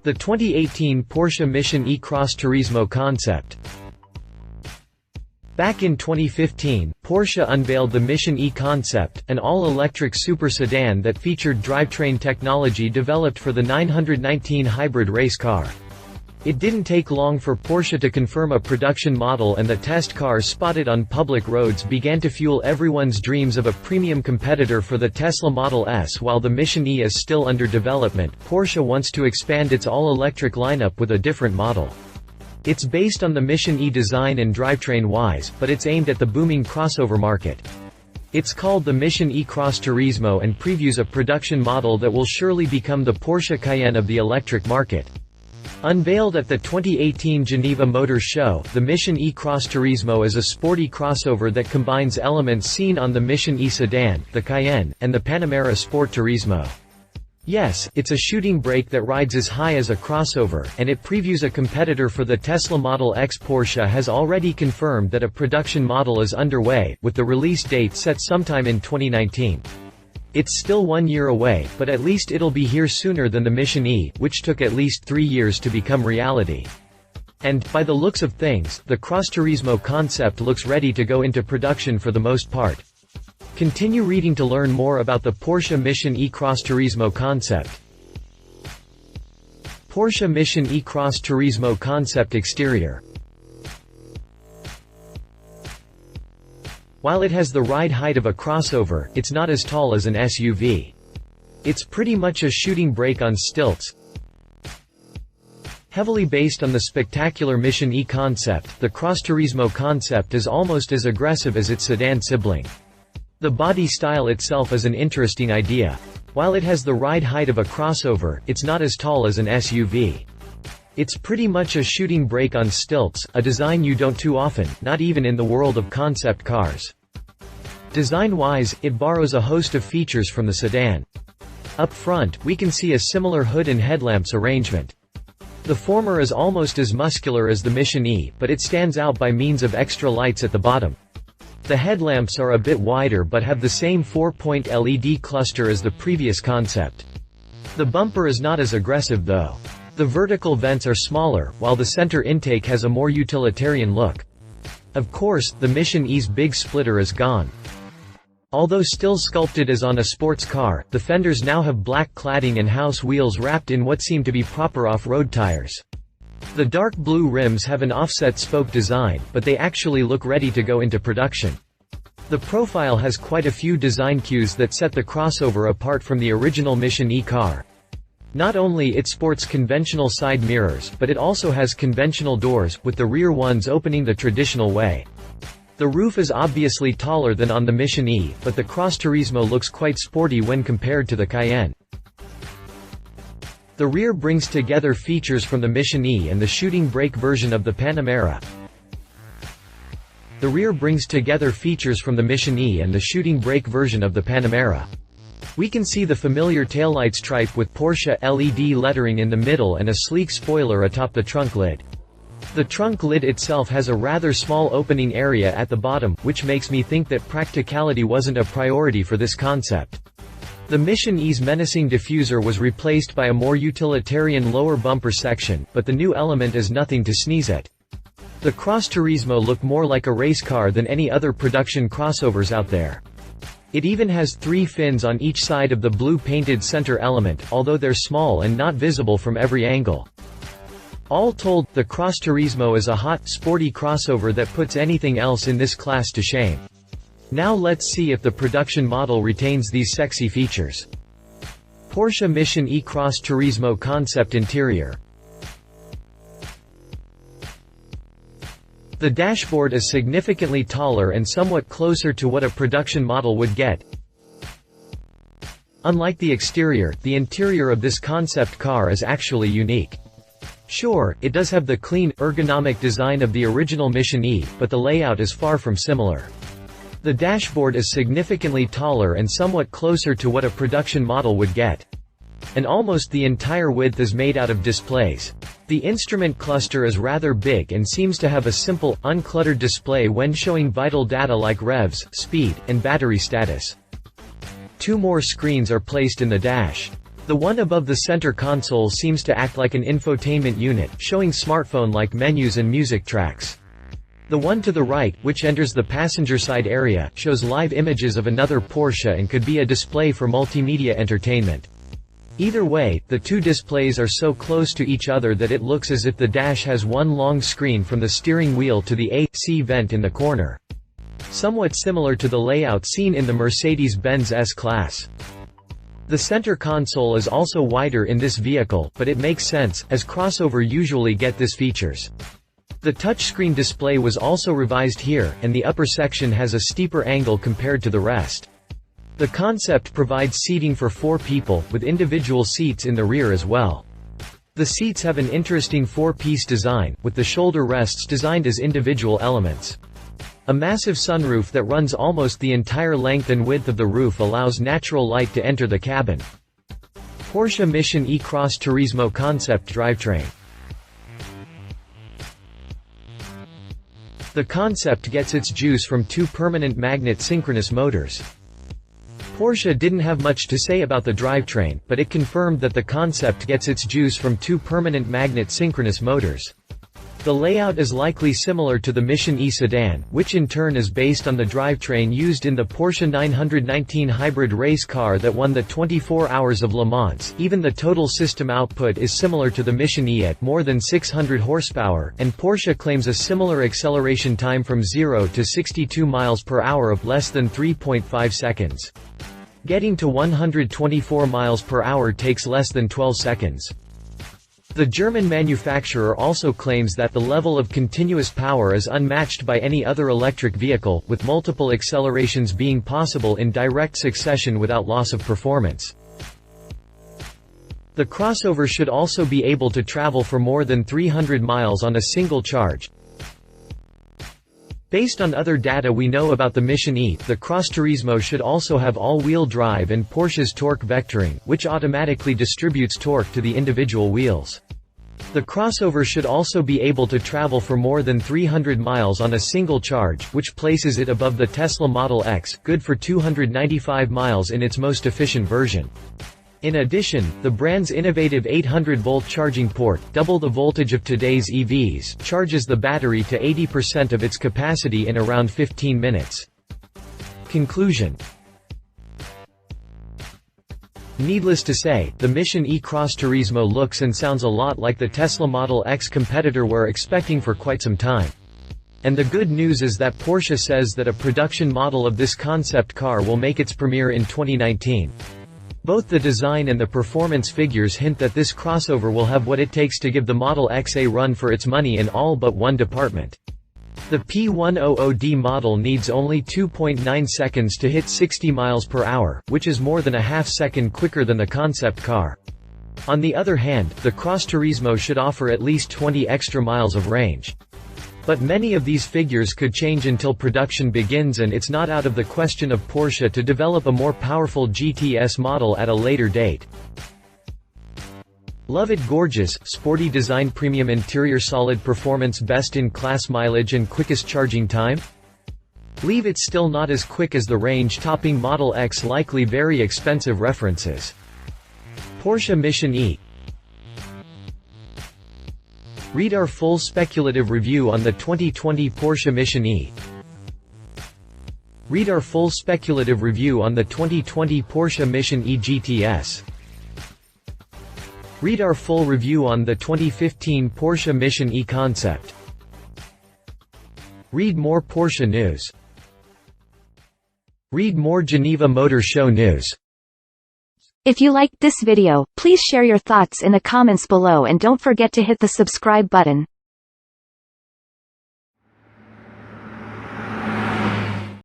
The 2018 Porsche Mission E Cross Turismo concept. Back in 2015, Porsche unveiled the Mission E concept, an all-electric super sedan that featured drivetrain technology developed for the 919 hybrid race car. It didn't take long for Porsche to confirm a production model, and the test cars spotted on public roads began to fuel everyone's dreams of a premium competitor for the Tesla Model S. While the Mission E is still under development, Porsche wants to expand its all-electric lineup with a different model. It's based on the Mission E design and drivetrain-wise, but it's aimed at the booming crossover market. It's called the Mission E Cross Turismo and previews a production model that will surely become the Porsche Cayenne of the electric market. Unveiled at the 2018 Geneva Motor Show, the Mission E Cross Turismo is a sporty crossover that combines elements seen on the Mission E sedan, the Cayenne, and the Panamera Sport Turismo. Yes, it's a shooting brake that rides as high as a crossover, and it previews a competitor for the Tesla Model X. Porsche has already confirmed that a production model is underway, with the release date set sometime in 2019. It's still 1 year away, but at least it'll be here sooner than the Mission E, which took at least 3 years to become reality. And, by the looks of things, the Cross Turismo concept looks ready to go into production for the most part. Continue reading to learn more about the Porsche Mission E Cross Turismo concept. Porsche Mission E Cross Turismo concept exterior. While it has the ride height of a crossover, it's not as tall as an SUV. It's pretty much a shooting brake on stilts. Heavily based on the spectacular Mission E concept, the Cross Turismo concept is almost as aggressive as its sedan sibling. The body style itself is an interesting idea. While it has the ride height of a crossover, it's not as tall as an SUV. It's pretty much a shooting brake on stilts, a design you don't too often, not even in the world of concept cars. Design-wise, it borrows a host of features from the sedan. Up front, we can see a similar hood and headlamps arrangement. The former is almost as muscular as the Mission E, but it stands out by means of extra lights at the bottom. The headlamps are a bit wider but have the same 4-point LED cluster as the previous concept. The bumper is not as aggressive though. The vertical vents are smaller, while the center intake has a more utilitarian look. Of course, the Mission E's big splitter is gone. Although still sculpted as on a sports car, the fenders now have black cladding and house wheels wrapped in what seem to be proper off-road tires. The dark blue rims have an offset spoke design, but they actually look ready to go into production. The profile has quite a few design cues that set the crossover apart from the original Mission E car. Not only it sports conventional side mirrors, but it also has conventional doors, with the rear ones opening the traditional way. The roof is obviously taller than on the Mission E, but the Cross Turismo looks quite sporty when compared to the Cayenne. The rear brings together features from the Mission E and the shooting brake version of the Panamera. The rear brings together features from the Mission E and the shooting brake version of the Panamera. We can see the familiar taillight stripe with Porsche LED lettering in the middle and a sleek spoiler atop the trunk lid. The trunk lid itself has a rather small opening area at the bottom, which makes me think that practicality wasn't a priority for this concept. The Mission E's menacing diffuser was replaced by a more utilitarian lower bumper section, but the new element is nothing to sneeze at. The Cross Turismo look more like a race car than any other production crossovers out there. It even has 3 fins on each side of the blue painted center element, although they're small and not visible from every angle. All told, the Cross Turismo is a hot, sporty crossover that puts anything else in this class to shame. Now let's see if the production model retains these sexy features. Porsche Mission E Cross Turismo concept interior. The dashboard is significantly taller and somewhat closer to what a production model would get. Unlike the exterior, the interior of this concept car is actually unique. Sure, it does have the clean, ergonomic design of the original Mission E, but the layout is far from similar. The dashboard is significantly taller and somewhat closer to what a production model would get. And almost the entire width is made out of displays. The instrument cluster is rather big and seems to have a simple, uncluttered display when showing vital data like revs, speed, and battery status. 2 more screens are placed in the dash. The one above the center console seems to act like an infotainment unit, showing smartphone-like menus and music tracks. The one to the right, which enters the passenger side area, shows live images of another Porsche and could be a display for multimedia entertainment. Either way, the two displays are so close to each other that it looks as if the dash has one long screen from the steering wheel to the AC vent in the corner. Somewhat similar to the layout seen in the Mercedes-Benz S-Class. The center console is also wider in this vehicle, but it makes sense, as crossover usually get this features. The touchscreen display was also revised here, and the upper section has a steeper angle compared to the rest. The concept provides seating for 4 people, with individual seats in the rear as well. The seats have an interesting 4-piece design, with the shoulder rests designed as individual elements. A massive sunroof that runs almost the entire length and width of the roof allows natural light to enter the cabin. Porsche Mission E Cross Turismo concept drivetrain. The concept gets its juice from 2 permanent magnet synchronous motors. Porsche didn't have much to say about the drivetrain, but it confirmed that the concept gets its juice from 2 permanent magnet synchronous motors. The layout is likely similar to the Mission E sedan, which in turn is based on the drivetrain used in the Porsche 919 hybrid race car that won the 24 Hours of Le Mans. Even the total system output is similar to the Mission E at more than 600 horsepower, and Porsche claims a similar acceleration time from 0 to 62 miles per hour of less than 3.5 seconds. Getting to 124 miles per hour takes less than 12 seconds. The German manufacturer also claims that the level of continuous power is unmatched by any other electric vehicle, with multiple accelerations being possible in direct succession without loss of performance. The crossover should also be able to travel for more than 300 miles on a single charge. Based on other data we know about the Mission E, the Cross Turismo should also have all-wheel drive and Porsche's torque vectoring, which automatically distributes torque to the individual wheels. The crossover should also be able to travel for more than 300 miles on a single charge, which places it above the Tesla Model X, good for 295 miles in its most efficient version. In addition, the brand's innovative 800-volt charging port, double the voltage of today's EVs, charges the battery to 80% of its capacity in around 15 minutes. Conclusion. Needless to say, the Mission E Cross Turismo looks and sounds a lot like the Tesla Model X competitor we're expecting for quite some time. And the good news is that Porsche says that a production model of this concept car will make its premiere in 2019. Both the design and the performance figures hint that this crossover will have what it takes to give the Model X a run for its money in all but one department. The P100D model needs only 2.9 seconds to hit 60 miles per hour, which is more than a half-second quicker than the concept car. On the other hand, the Cross Turismo should offer at least 20 extra miles of range. But many of these figures could change until production begins, and it's not out of the question of Porsche to develop a more powerful GTS model at a later date. Love it gorgeous, sporty design, premium interior, solid performance, best-in-class mileage and quickest charging time? Leave it still not as quick as the range-topping Model X, likely very expensive references. Porsche Mission E. Read our full speculative review on the 2020 Porsche Mission E. Read our full speculative review on the 2020 Porsche Mission E GTS. Read our full review on the 2015 Porsche Mission E concept. Read more Porsche news. Read more Geneva Motor Show news. If you liked this video, please share your thoughts in the comments below and don't forget to hit the subscribe button.